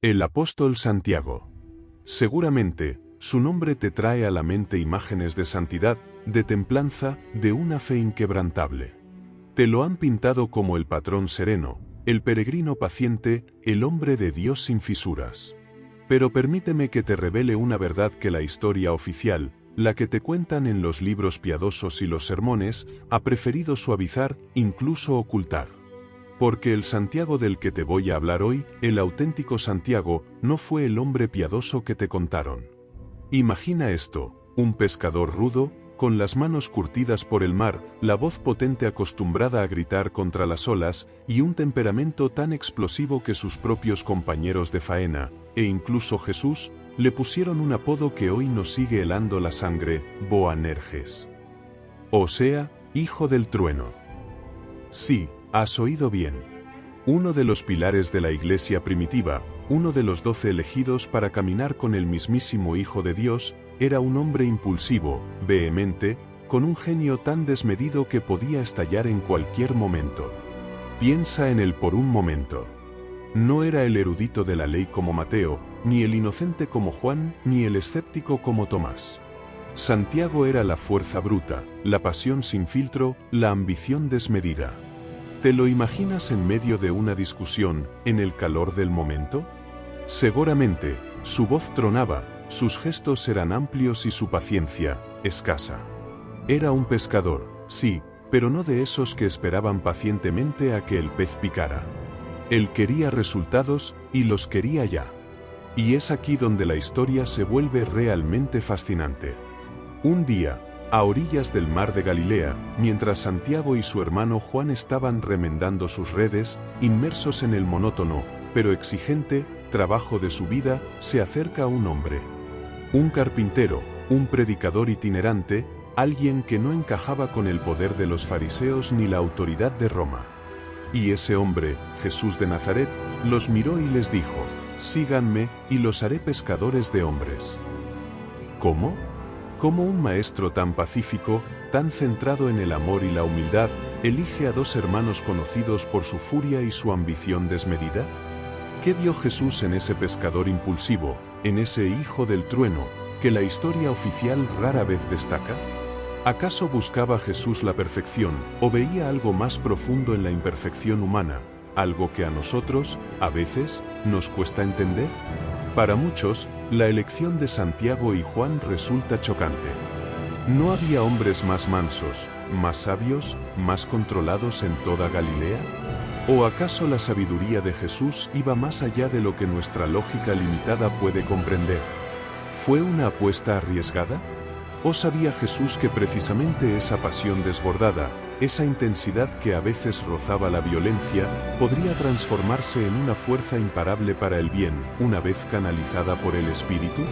El apóstol Santiago. Seguramente, su nombre te trae a la mente imágenes de santidad, de templanza, de una fe inquebrantable. Te lo han pintado como el patrón sereno, el peregrino paciente, el hombre de Dios sin fisuras. Pero permíteme que te revele una verdad que la historia oficial, la que te cuentan en los libros piadosos y los sermones, ha preferido suavizar, incluso ocultar. Porque el Santiago del que te voy a hablar hoy, el auténtico Santiago, no fue el hombre piadoso que te contaron. Imagina esto, un pescador rudo, con las manos curtidas por el mar, la voz potente acostumbrada a gritar contra las olas, y un temperamento tan explosivo que sus propios compañeros de faena, e incluso Jesús, le pusieron un apodo que hoy nos sigue helando la sangre, Boanerges. O sea, hijo del trueno. Sí, has oído bien. Uno de los pilares de la iglesia primitiva, uno de los 12 elegidos para caminar con el mismísimo Hijo de Dios, era un hombre impulsivo, vehemente, con un genio tan desmedido que podía estallar en cualquier momento. Piensa en él por un momento. No era el erudito de la ley como Mateo, ni el inocente como Juan, ni el escéptico como Tomás. Santiago era la fuerza bruta, la pasión sin filtro, la ambición desmedida. ¿Te lo imaginas en medio de una discusión, en el calor del momento? Seguramente, su voz tronaba, sus gestos eran amplios y su paciencia, escasa. Era un pescador, sí, pero no de esos que esperaban pacientemente a que el pez picara. Él quería resultados, y los quería ya. Y es aquí donde la historia se vuelve realmente fascinante. Un día, a orillas del mar de Galilea, mientras Santiago y su hermano Juan estaban remendando sus redes, inmersos en el monótono, pero exigente, trabajo de su vida, se acerca un hombre. Un carpintero, un predicador itinerante, alguien que no encajaba con el poder de los fariseos ni la autoridad de Roma. Y ese hombre, Jesús de Nazaret, los miró y les dijo: «Síganme, y los haré pescadores de hombres». ¿Cómo? ¿Cómo un maestro tan pacífico, tan centrado en el amor y la humildad, elige a dos hermanos conocidos por su furia y su ambición desmedida? ¿Qué vio Jesús en ese pescador impulsivo, en ese hijo del trueno, que la historia oficial rara vez destaca? ¿Acaso buscaba Jesús la perfección, o veía algo más profundo en la imperfección humana, algo que a nosotros, a veces, nos cuesta entender? Para muchos, la elección de Santiago y Juan resulta chocante. ¿No había hombres más mansos, más sabios, más controlados en toda Galilea? ¿O acaso la sabiduría de Jesús iba más allá de lo que nuestra lógica limitada puede comprender? ¿Fue una apuesta arriesgada? ¿O sabía Jesús que precisamente esa pasión desbordada, esa intensidad que a veces rozaba la violencia, podría transformarse en una fuerza imparable para el bien, una vez canalizada por el Espíritu?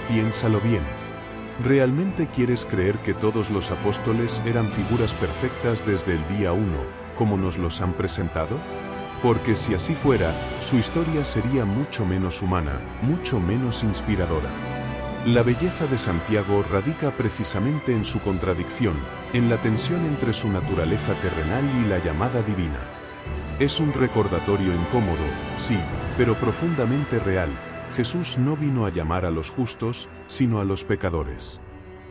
Piénsalo bien. ¿Realmente quieres creer que todos los apóstoles eran figuras perfectas desde el día 1, como nos los han presentado? Porque si así fuera, su historia sería mucho menos humana, mucho menos inspiradora. La belleza de Santiago radica precisamente en su contradicción, en la tensión entre su naturaleza terrenal y la llamada divina. Es un recordatorio incómodo, sí, pero profundamente real. Jesús no vino a llamar a los justos, sino a los pecadores.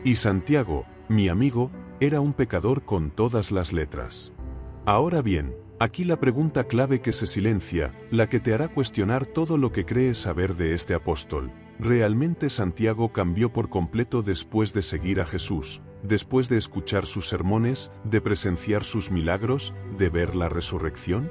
Y Santiago, mi amigo, era un pecador con todas las letras. Ahora bien, aquí la pregunta clave que se silencia, la que te hará cuestionar todo lo que crees saber de este apóstol. ¿Realmente Santiago cambió por completo después de seguir a Jesús, después de escuchar sus sermones, de presenciar sus milagros, de ver la resurrección?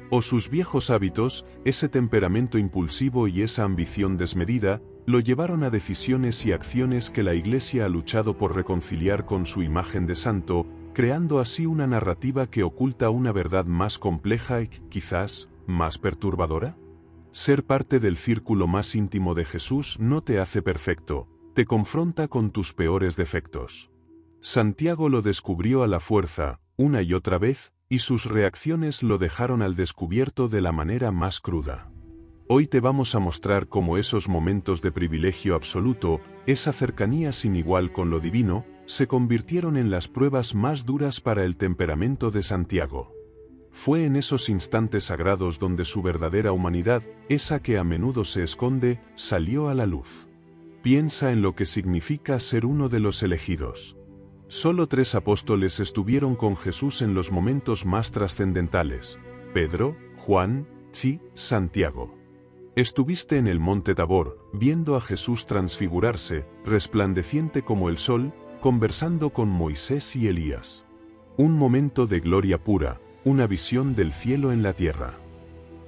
¿O sus viejos hábitos, ese temperamento impulsivo y esa ambición desmedida, lo llevaron a decisiones y acciones que la Iglesia ha luchado por reconciliar con su imagen de santo, creando así una narrativa que oculta una verdad más compleja y, quizás, más perturbadora? Ser parte del círculo más íntimo de Jesús no te hace perfecto, te confronta con tus peores defectos. Santiago lo descubrió a la fuerza, una y otra vez, y sus reacciones lo dejaron al descubierto de la manera más cruda. Hoy te vamos a mostrar cómo esos momentos de privilegio absoluto, esa cercanía sin igual con lo divino, se convirtieron en las pruebas más duras para el temperamento de Santiago. Fue en esos instantes sagrados donde su verdadera humanidad, esa que a menudo se esconde, salió a la luz. Piensa en lo que significa ser uno de los elegidos. Solo 3 apóstoles estuvieron con Jesús en los momentos más trascendentales: Pedro, Juan y Santiago. Estuviste en el monte Tabor, viendo a Jesús transfigurarse, resplandeciente como el sol, conversando con Moisés y Elías. Un momento de gloria pura, una visión del cielo en la tierra.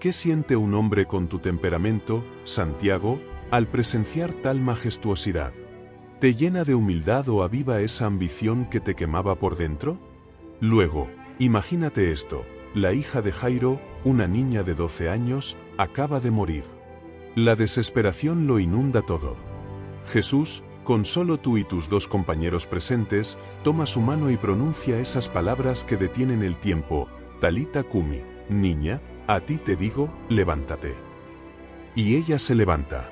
¿Qué siente un hombre con tu temperamento, Santiago, al presenciar tal majestuosidad? ¿Te llena de humildad o aviva esa ambición que te quemaba por dentro? Luego, imagínate esto: la hija de Jairo, una niña de 12 años, acaba de morir. La desesperación lo inunda todo. Jesús, con solo tú y tus 2 compañeros presentes, toma su mano y pronuncia esas palabras que detienen el tiempo: Talita cumi, niña, a ti te digo, levántate. Y ella se levanta.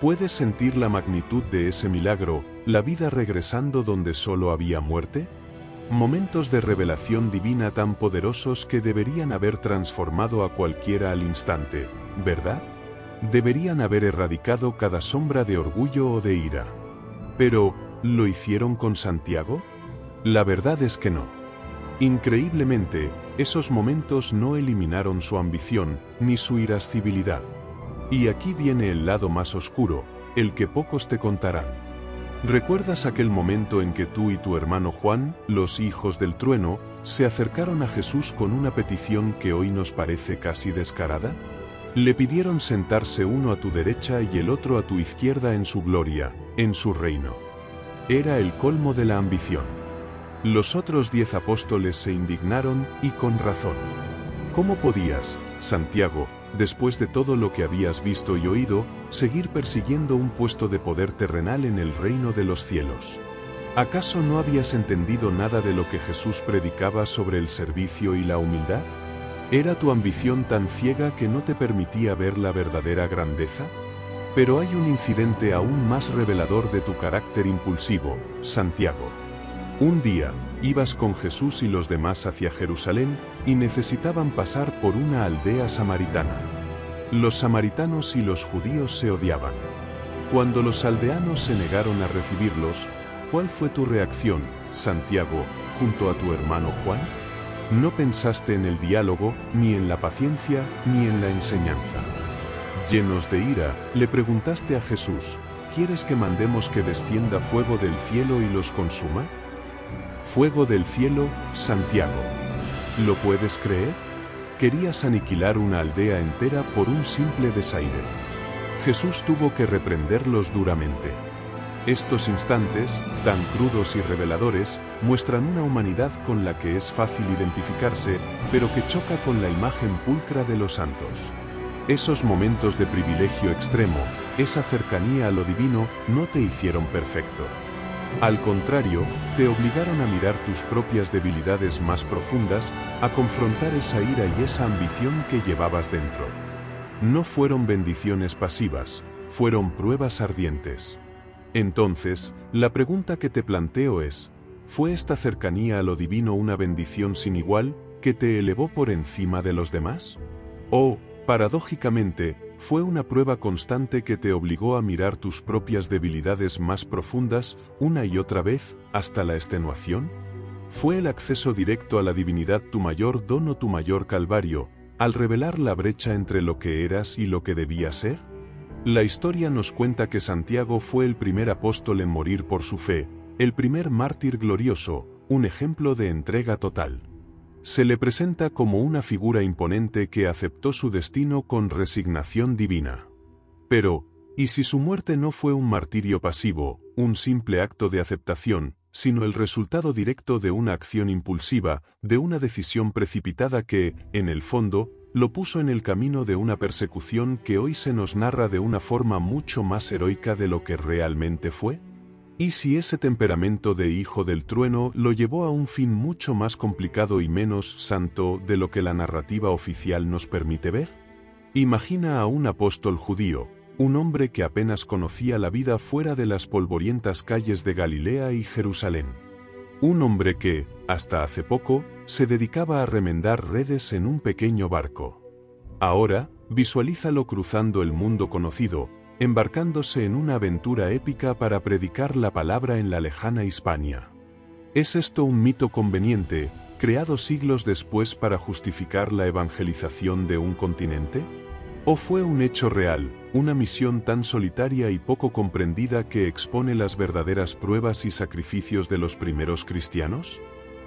¿Puedes sentir la magnitud de ese milagro, la vida regresando donde solo había muerte? Momentos de revelación divina tan poderosos que deberían haber transformado a cualquiera al instante, ¿verdad? Deberían haber erradicado cada sombra de orgullo o de ira. Pero, ¿lo hicieron con Santiago? La verdad es que no. Increíblemente, esos momentos no eliminaron su ambición, ni su irascibilidad. Y aquí viene el lado más oscuro, el que pocos te contarán. ¿Recuerdas aquel momento en que tú y tu hermano Juan, los hijos del trueno, se acercaron a Jesús con una petición que hoy nos parece casi descarada? Le pidieron sentarse uno a tu derecha y el otro a tu izquierda en su gloria, en su reino. Era el colmo de la ambición. Los otros 10 apóstoles se indignaron, y con razón. ¿Cómo podías, Santiago, después de todo lo que habías visto y oído, seguir persiguiendo un puesto de poder terrenal en el reino de los cielos? ¿Acaso no habías entendido nada de lo que Jesús predicaba sobre el servicio y la humildad? ¿Era tu ambición tan ciega que no te permitía ver la verdadera grandeza? Pero hay un incidente aún más revelador de tu carácter impulsivo, Santiago. Un día, ibas con Jesús y los demás hacia Jerusalén, y necesitaban pasar por una aldea samaritana. Los samaritanos y los judíos se odiaban. Cuando los aldeanos se negaron a recibirlos, ¿cuál fue tu reacción, Santiago, junto a tu hermano Juan? No pensaste en el diálogo, ni en la paciencia, ni en la enseñanza. Llenos de ira, le preguntaste a Jesús: ¿quieres que mandemos que descienda fuego del cielo y los consuma? Fuego del cielo, Santiago. ¿Lo puedes creer? Querías aniquilar una aldea entera por un simple desaire. Jesús tuvo que reprenderlos duramente. Estos instantes, tan crudos y reveladores, muestran una humanidad con la que es fácil identificarse, pero que choca con la imagen pulcra de los santos. Esos momentos de privilegio extremo, esa cercanía a lo divino, no te hicieron perfecto. Al contrario, te obligaron a mirar tus propias debilidades más profundas, a confrontar esa ira y esa ambición que llevabas dentro. No fueron bendiciones pasivas, fueron pruebas ardientes. Entonces, la pregunta que te planteo es: ¿fue esta cercanía a lo divino una bendición sin igual, que te elevó por encima de los demás? ¿O, paradójicamente, fue una prueba constante que te obligó a mirar tus propias debilidades más profundas, una y otra vez, hasta la extenuación? ¿Fue el acceso directo a la divinidad tu mayor don o tu mayor calvario, al revelar la brecha entre lo que eras y lo que debías ser? La historia nos cuenta que Santiago fue el primer apóstol en morir por su fe, el primer mártir glorioso, un ejemplo de entrega total. Se le presenta como una figura imponente que aceptó su destino con resignación divina. Pero, ¿y si su muerte no fue un martirio pasivo, un simple acto de aceptación, sino el resultado directo de una acción impulsiva, de una decisión precipitada que, en el fondo, lo puso en el camino de una persecución que hoy se nos narra de una forma mucho más heroica de lo que realmente fue? ¿Y si ese temperamento de hijo del trueno lo llevó a un fin mucho más complicado y menos santo de lo que la narrativa oficial nos permite ver? Imagina a un apóstol judío, un hombre que apenas conocía la vida fuera de las polvorientas calles de Galilea y Jerusalén. Un hombre que, hasta hace poco, se dedicaba a remendar redes en un pequeño barco. Ahora, visualízalo cruzando el mundo conocido, embarcándose en una aventura épica para predicar la palabra en la lejana Hispania. ¿Es esto un mito conveniente, creado siglos después para justificar la evangelización de un continente? ¿O fue un hecho real, una misión tan solitaria y poco comprendida que expone las verdaderas pruebas y sacrificios de los primeros cristianos?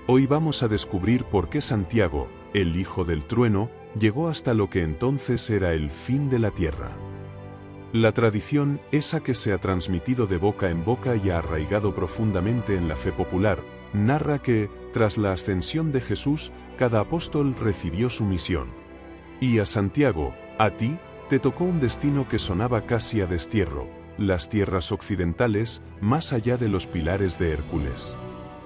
Hoy vamos a descubrir por qué Santiago, el hijo del trueno, llegó hasta lo que entonces era el fin de la tierra. La tradición, esa que se ha transmitido de boca en boca y ha arraigado profundamente en la fe popular, narra que, tras la ascensión de Jesús, cada apóstol recibió su misión. Y a Santiago, a ti, te tocó un destino que sonaba casi a destierro, las tierras occidentales, más allá de los pilares de Hércules.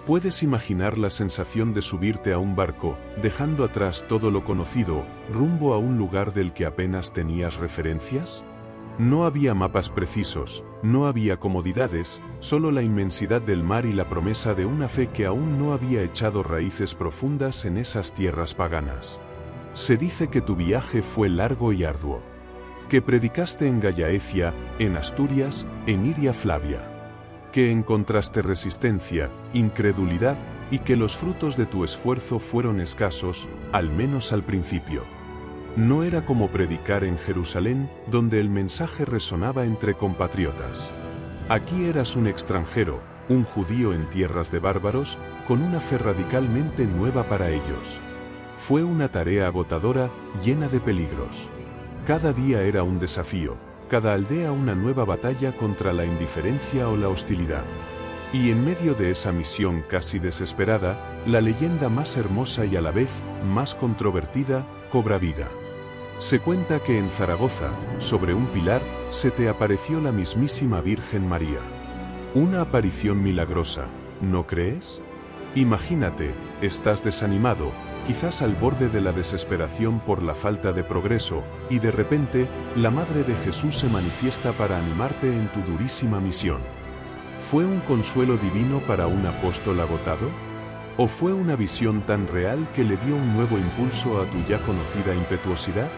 ¿Puedes imaginar la sensación de subirte a un barco, dejando atrás todo lo conocido, rumbo a un lugar del que apenas tenías referencias? No había mapas precisos, no había comodidades, solo la inmensidad del mar y la promesa de una fe que aún no había echado raíces profundas en esas tierras paganas. Se dice que tu viaje fue largo y arduo. Que predicaste en Gallaecia, en Asturias, en Iria Flavia. Que encontraste resistencia, incredulidad, y que los frutos de tu esfuerzo fueron escasos, al menos al principio. No era como predicar en Jerusalén, donde el mensaje resonaba entre compatriotas. Aquí eras un extranjero, un judío en tierras de bárbaros, con una fe radicalmente nueva para ellos. Fue una tarea agotadora, llena de peligros. Cada día era un desafío, cada aldea una nueva batalla contra la indiferencia o la hostilidad. Y en medio de esa misión casi desesperada, la leyenda más hermosa y a la vez más controvertida, cobra vida. Se cuenta que en Zaragoza, sobre un pilar, se te apareció la mismísima Virgen María. Una aparición milagrosa, ¿no crees? Imagínate, estás desanimado, quizás al borde de la desesperación por la falta de progreso, y de repente, la Madre de Jesús se manifiesta para animarte en tu durísima misión. ¿Fue un consuelo divino para un apóstol agotado? ¿O fue una visión tan real que le dio un nuevo impulso a tu ya conocida impetuosidad?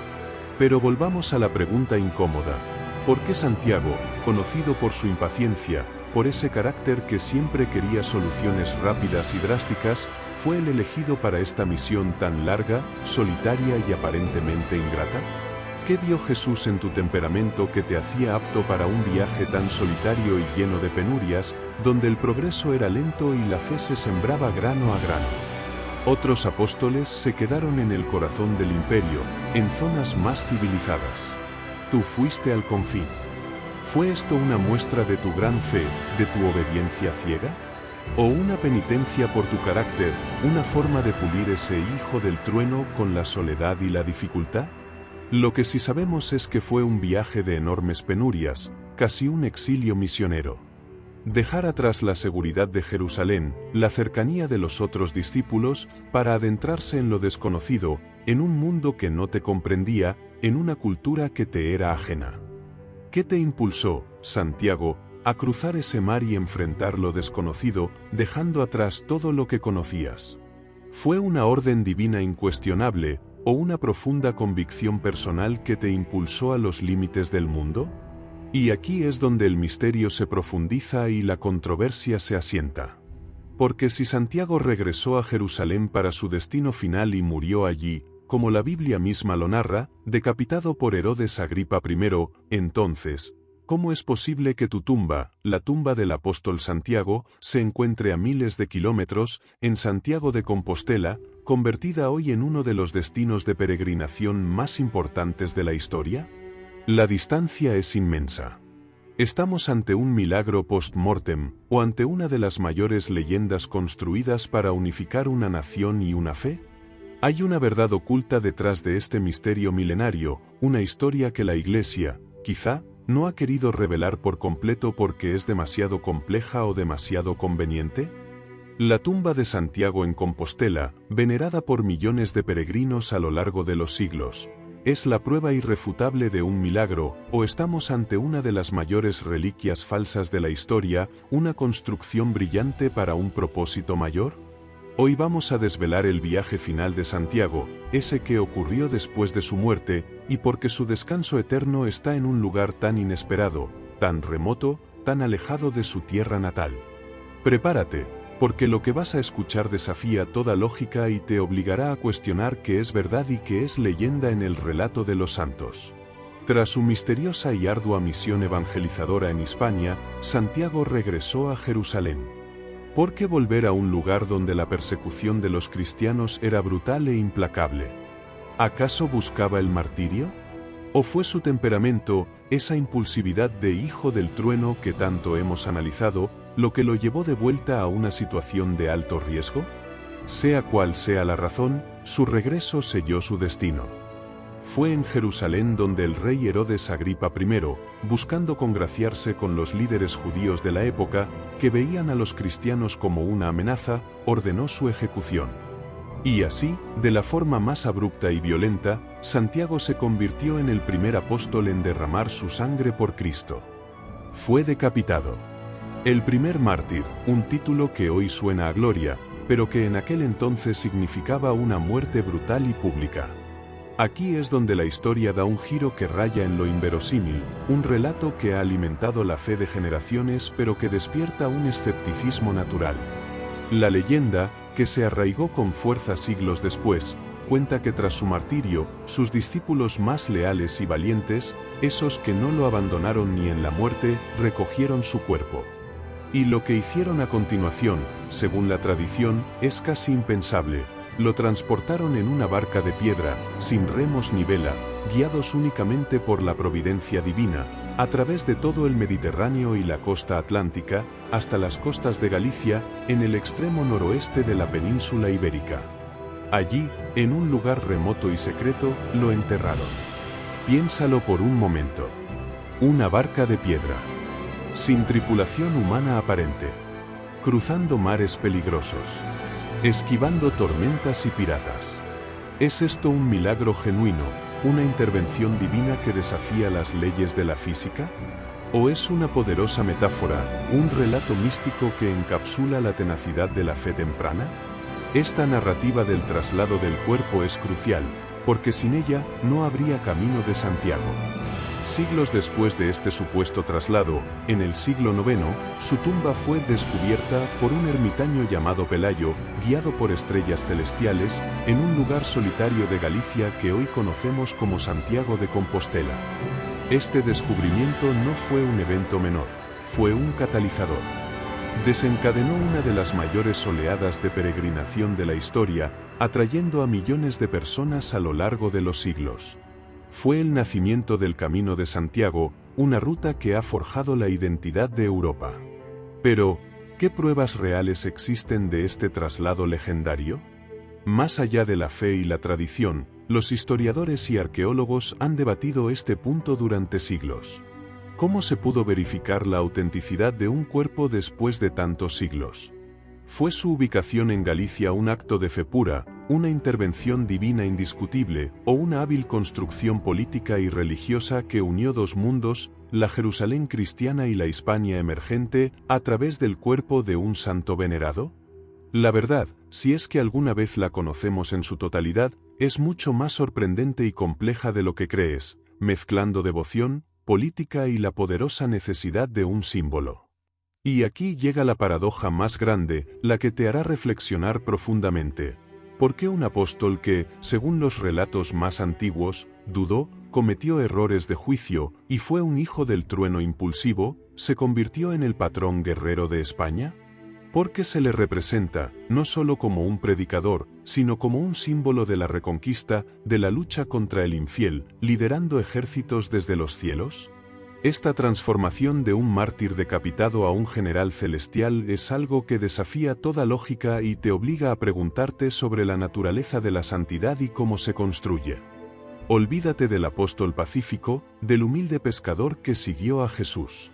Pero volvamos a la pregunta incómoda. ¿Por qué Santiago, conocido por su impaciencia, por ese carácter que siempre quería soluciones rápidas y drásticas, fue el elegido para esta misión tan larga, solitaria y aparentemente ingrata? ¿Qué vio Jesús en tu temperamento que te hacía apto para un viaje tan solitario y lleno de penurias, donde el progreso era lento y la fe se sembraba grano a grano? Otros apóstoles se quedaron en el corazón del imperio, en zonas más civilizadas. Tú fuiste al confín. ¿Fue esto una muestra de tu gran fe, de tu obediencia ciega? ¿O una penitencia por tu carácter, una forma de pulir ese hijo del trueno con la soledad y la dificultad? Lo que sí sabemos es que fue un viaje de enormes penurias, casi un exilio misionero. Dejar atrás la seguridad de Jerusalén, la cercanía de los otros discípulos, para adentrarse en lo desconocido, en un mundo que no te comprendía, en una cultura que te era ajena. ¿Qué te impulsó, Santiago, a cruzar ese mar y enfrentar lo desconocido, dejando atrás todo lo que conocías? ¿Fue una orden divina incuestionable, o una profunda convicción personal que te impulsó a los límites del mundo? Y aquí es donde el misterio se profundiza y la controversia se asienta. Porque si Santiago regresó a Jerusalén para su destino final y murió allí, como la Biblia misma lo narra, decapitado por Herodes Agripa I, entonces, ¿cómo es posible que tu tumba, la tumba del apóstol Santiago, se encuentre a miles de kilómetros, en Santiago de Compostela, convertida hoy en uno de los destinos de peregrinación más importantes de la historia? La distancia es inmensa. ¿Estamos ante un milagro post-mortem, o ante una de las mayores leyendas construidas para unificar una nación y una fe? Hay una verdad oculta detrás de este misterio milenario, una historia que la Iglesia, quizá, no ha querido revelar por completo porque es demasiado compleja o demasiado conveniente. La tumba de Santiago en Compostela, venerada por millones de peregrinos a lo largo de los siglos, ¿es la prueba irrefutable de un milagro, o estamos ante una de las mayores reliquias falsas de la historia, una construcción brillante para un propósito mayor? Hoy vamos a desvelar el viaje final de Santiago, ese que ocurrió después de su muerte, y porque su descanso eterno está en un lugar tan inesperado, tan remoto, tan alejado de su tierra natal. Prepárate, porque lo que vas a escuchar desafía toda lógica y te obligará a cuestionar qué es verdad y qué es leyenda en el relato de los santos. Tras su misteriosa y ardua misión evangelizadora en Hispania, Santiago regresó a Jerusalén. ¿Por qué volver a un lugar donde la persecución de los cristianos era brutal e implacable? ¿Acaso buscaba el martirio? ¿O fue su temperamento, esa impulsividad de hijo del trueno que tanto hemos analizado, lo que lo llevó de vuelta a una situación de alto riesgo? Sea cual sea la razón, su regreso selló su destino. Fue en Jerusalén donde el rey Herodes Agripa I, buscando congraciarse con los líderes judíos de la época, que veían a los cristianos como una amenaza, ordenó su ejecución. Y así, de la forma más abrupta y violenta, Santiago se convirtió en el primer apóstol en derramar su sangre por Cristo. Fue decapitado. El primer mártir, un título que hoy suena a gloria, pero que en aquel entonces significaba una muerte brutal y pública. Aquí es donde la historia da un giro que raya en lo inverosímil, un relato que ha alimentado la fe de generaciones pero que despierta un escepticismo natural. La leyenda, que se arraigó con fuerza siglos después, cuenta que tras su martirio, sus discípulos más leales y valientes, esos que no lo abandonaron ni en la muerte, recogieron su cuerpo. Y lo que hicieron a continuación, según la tradición, es casi impensable. Lo transportaron en una barca de piedra, sin remos ni vela, guiados únicamente por la providencia divina, a través de todo el Mediterráneo y la costa atlántica, hasta las costas de Galicia, en el extremo noroeste de la península ibérica. Allí, en un lugar remoto y secreto, lo enterraron. Piénsalo por un momento. Una barca de piedra. Sin tripulación humana aparente. Cruzando mares peligrosos. Esquivando tormentas y piratas. ¿Es esto un milagro genuino, una intervención divina que desafía las leyes de la física? ¿O es una poderosa metáfora, un relato místico que encapsula la tenacidad de la fe temprana? Esta narrativa del traslado del cuerpo es crucial, porque sin ella no habría camino de Santiago. Siglos después de este supuesto traslado, en el siglo IX, su tumba fue descubierta por un ermitaño llamado Pelayo, guiado por estrellas celestiales, en un lugar solitario de Galicia que hoy conocemos como Santiago de Compostela. Este descubrimiento no fue un evento menor, fue un catalizador. Desencadenó una de las mayores oleadas de peregrinación de la historia, atrayendo a millones de personas a lo largo de los siglos. Fue el nacimiento del Camino de Santiago, una ruta que ha forjado la identidad de Europa. Pero, ¿qué pruebas reales existen de este traslado legendario? Más allá de la fe y la tradición, los historiadores y arqueólogos han debatido este punto durante siglos. ¿Cómo se pudo verificar la autenticidad de un cuerpo después de tantos siglos? ¿Fue su ubicación en Galicia un acto de fe pura, una intervención divina indiscutible, o una hábil construcción política y religiosa que unió dos mundos, la Jerusalén cristiana y la Hispania emergente, a través del cuerpo de un santo venerado? La verdad, si es que alguna vez la conocemos en su totalidad, es mucho más sorprendente y compleja de lo que crees, mezclando devoción, política y la poderosa necesidad de un símbolo. Y aquí llega la paradoja más grande, la que te hará reflexionar profundamente. ¿Por qué un apóstol que, según los relatos más antiguos, dudó, cometió errores de juicio y fue un hijo del trueno impulsivo, se convirtió en el patrón guerrero de España? Porque se le representa, no solo como un predicador, sino como un símbolo de la reconquista, de la lucha contra el infiel, liderando ejércitos desde los cielos. Esta transformación de un mártir decapitado a un general celestial es algo que desafía toda lógica y te obliga a preguntarte sobre la naturaleza de la santidad y cómo se construye. Olvídate del apóstol pacífico, del humilde pescador que siguió a Jesús.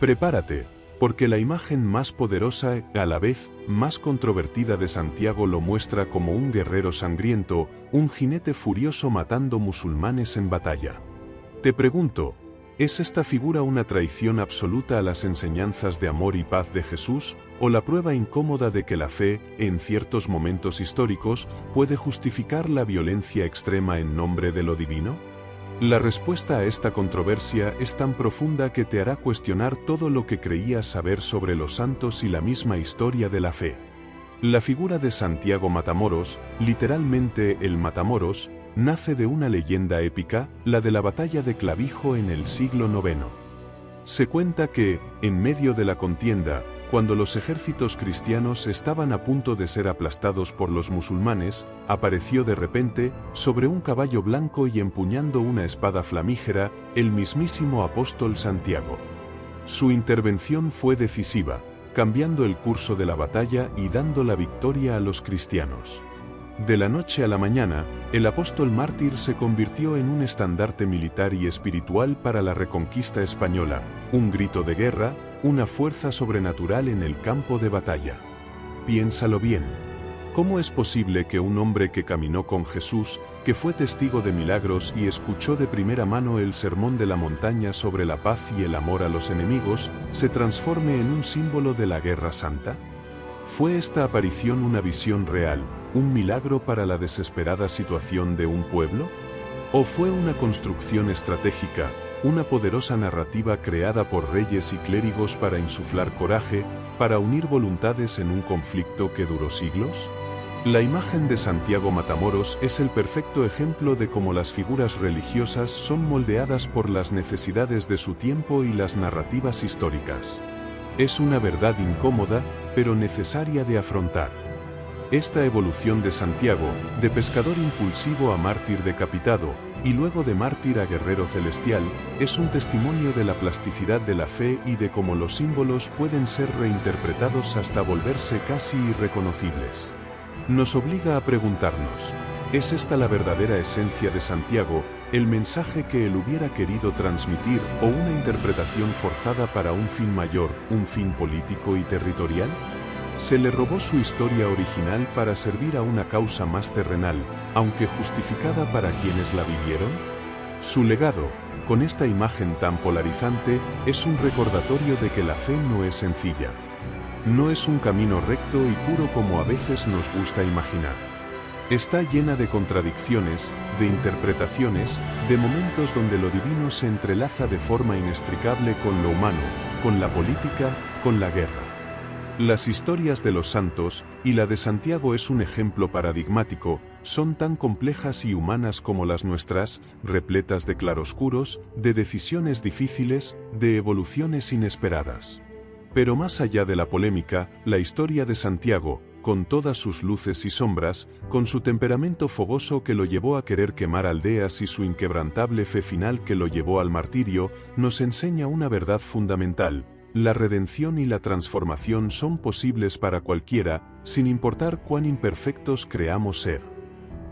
Prepárate, porque la imagen más poderosa y a la vez más controvertida de Santiago lo muestra como un guerrero sangriento, un jinete furioso matando musulmanes en batalla. Te pregunto, ¿Es esta figura una traición absoluta a las enseñanzas de amor y paz de Jesús, o la prueba incómoda de que la fe, en ciertos momentos históricos, puede justificar la violencia extrema en nombre de lo divino? La respuesta a esta controversia es tan profunda que te hará cuestionar todo lo que creías saber sobre los santos y la misma historia de la fe. La figura de Santiago Matamoros, literalmente el Matamoros, nace de una leyenda épica, la de la batalla de Clavijo en el siglo IX. Se cuenta que, en medio de la contienda, cuando los ejércitos cristianos estaban a punto de ser aplastados por los musulmanes, apareció de repente, sobre un caballo blanco y empuñando una espada flamígera, el mismísimo apóstol Santiago. Su intervención fue decisiva, cambiando el curso de la batalla y dando la victoria a los cristianos. De la noche a la mañana, el apóstol mártir se convirtió en un estandarte militar y espiritual para la reconquista española, un grito de guerra, una fuerza sobrenatural en el campo de batalla. Piénsalo bien. ¿Cómo es posible que un hombre que caminó con Jesús, que fue testigo de milagros y escuchó de primera mano el sermón de la montaña sobre la paz y el amor a los enemigos, se transforme en un símbolo de la guerra santa? ¿Fue esta aparición una visión real, un milagro para la desesperada situación de un pueblo? ¿O fue una construcción estratégica, una poderosa narrativa creada por reyes y clérigos para insuflar coraje, para unir voluntades en un conflicto que duró siglos? La imagen de Santiago Matamoros es el perfecto ejemplo de cómo las figuras religiosas son moldeadas por las necesidades de su tiempo y las narrativas históricas. Es una verdad incómoda, pero necesaria de afrontar. Esta evolución de Santiago, de pescador impulsivo a mártir decapitado, y luego de mártir a guerrero celestial, es un testimonio de la plasticidad de la fe y de cómo los símbolos pueden ser reinterpretados hasta volverse casi irreconocibles. Nos obliga a preguntarnos, ¿es esta la verdadera esencia de Santiago, el mensaje que él hubiera querido transmitir o una interpretación forzada para un fin mayor, un fin político y territorial? ¿Se le robó su historia original para servir a una causa más terrenal, aunque justificada para quienes la vivieron? Su legado, con esta imagen tan polarizante, es un recordatorio de que la fe no es sencilla. No es un camino recto y puro como a veces nos gusta imaginar. Está llena de contradicciones, de interpretaciones, de momentos donde lo divino se entrelaza de forma inextricable con lo humano, con la política, con la guerra. Las historias de los santos, y la de Santiago es un ejemplo paradigmático, son tan complejas y humanas como las nuestras, repletas de claroscuros, de decisiones difíciles, de evoluciones inesperadas. Pero más allá de la polémica, la historia de Santiago, con todas sus luces y sombras, con su temperamento fogoso que lo llevó a querer quemar aldeas y su inquebrantable fe final que lo llevó al martirio, nos enseña una verdad fundamental: la redención y la transformación son posibles para cualquiera, sin importar cuán imperfectos creamos ser.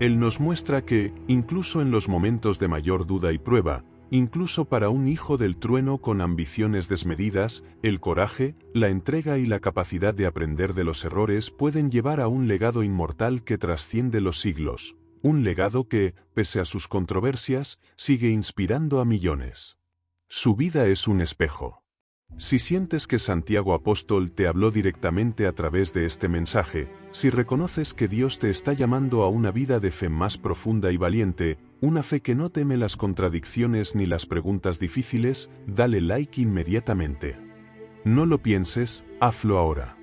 Él nos muestra que, incluso en los momentos de mayor duda y prueba, incluso para un hijo del trueno con ambiciones desmedidas, el coraje, la entrega y la capacidad de aprender de los errores pueden llevar a un legado inmortal que trasciende los siglos, un legado que, pese a sus controversias, sigue inspirando a millones. Su vida es un espejo. Si sientes que Santiago Apóstol te habló directamente a través de este mensaje, si reconoces que Dios te está llamando a una vida de fe más profunda y valiente, una fe que no teme las contradicciones ni las preguntas difíciles, dale like inmediatamente. No lo pienses, hazlo ahora.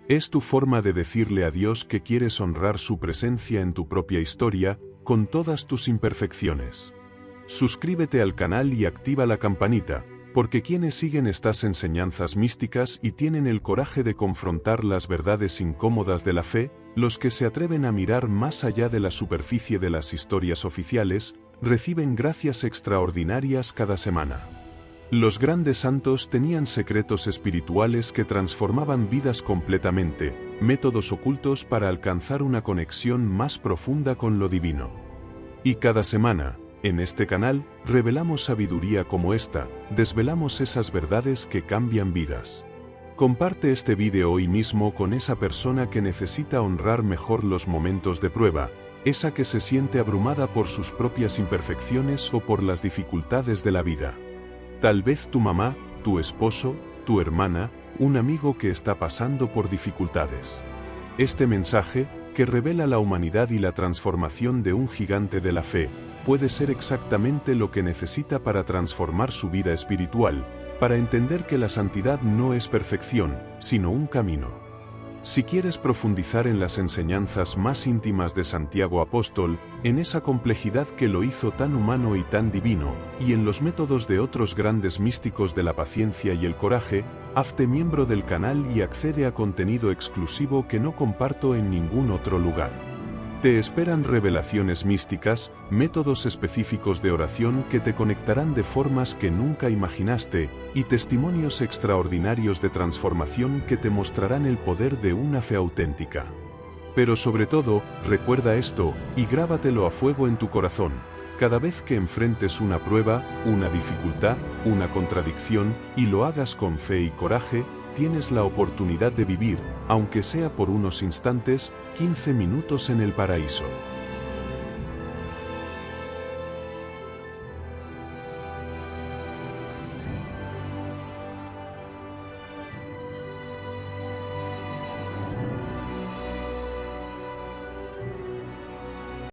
Es tu forma de decirle a Dios que quieres honrar su presencia en tu propia historia, con todas tus imperfecciones. Suscríbete al canal y activa la campanita, porque quienes siguen estas enseñanzas místicas y tienen el coraje de confrontar las verdades incómodas de la fe, los que se atreven a mirar más allá de la superficie de las historias oficiales, reciben gracias extraordinarias cada semana. Los grandes santos tenían secretos espirituales que transformaban vidas completamente, métodos ocultos para alcanzar una conexión más profunda con lo divino. Y cada semana, en este canal, revelamos sabiduría como esta, desvelamos esas verdades que cambian vidas. Comparte este vídeo hoy mismo con esa persona que necesita honrar mejor los momentos de prueba, esa que se siente abrumada por sus propias imperfecciones o por las dificultades de la vida. Tal vez tu mamá, tu esposo, tu hermana, un amigo que está pasando por dificultades. Este mensaje, que revela la humanidad y la transformación de un gigante de la fe, puede ser exactamente lo que necesita para transformar su vida espiritual, para entender que la santidad no es perfección, sino un camino. Si quieres profundizar en las enseñanzas más íntimas de Santiago Apóstol, en esa complejidad que lo hizo tan humano y tan divino, y en los métodos de otros grandes místicos de la paciencia y el coraje, hazte miembro del canal y accede a contenido exclusivo que no comparto en ningún otro lugar. Te esperan revelaciones místicas, métodos específicos de oración que te conectarán de formas que nunca imaginaste, y testimonios extraordinarios de transformación que te mostrarán el poder de una fe auténtica. Pero sobre todo, recuerda esto, y grábatelo a fuego en tu corazón. Cada vez que enfrentes una prueba, una dificultad, una contradicción, y lo hagas con fe y coraje, tienes la oportunidad de vivir, aunque sea por unos instantes, 15 minutos en el paraíso.